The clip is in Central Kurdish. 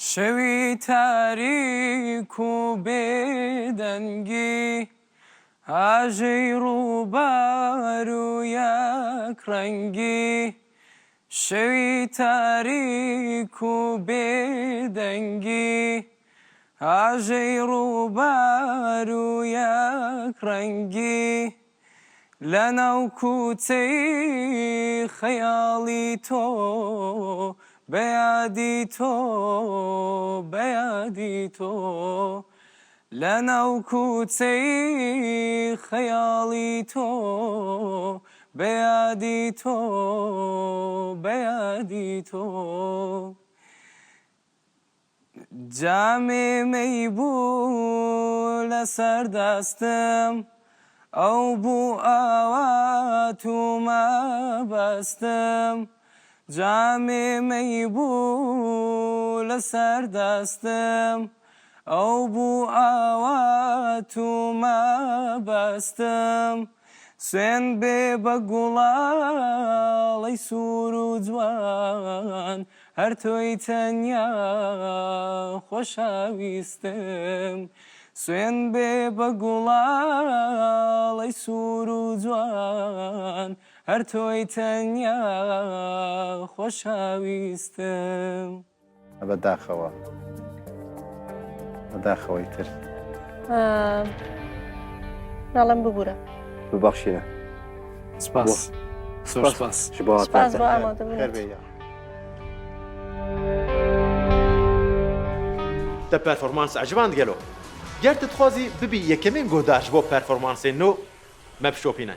شەوی تاریک و بێدەنگی ئاژەی ڕووبار و یەکڕەنگی شەوی تاریک و بێدەنگی ئاژەی ڕووبار و یەکڕەنگی لەناو کوچەی خەیاڵی تۆ بەیادی تۆ بەیادی تۆ لەناو کوچەی خەیاڵی تۆ بەیادی تۆ بەیادی تۆ جامێ مەی بوو لەسەر دەستم ئەو بوو ئاوات و مەبەستم جامێ مەی بوو لەسەر دەستم ئەو بوو ئاوات و مەبەستم سوێن بێ بە گوڵاڵەی سوور و جوان هەر تۆی تەنیا خۆشەویستم سوێن بێ بە گوڵاڵەی سوور و جوان هەر تۆی تەنیا خۆشەویستم بەداخەوە بەداخەوەی تر ناڵم ببوورە ببەخشینە سپاس زۆر سپاس سپاس بۆ ئامادەبوونت تا پرفورمانس عجباند گەلۆ گەر تتخوازی ببی یەکەمین گۆداش بۆ پەرفۆرمانسێ نۆ مەبشۆپینە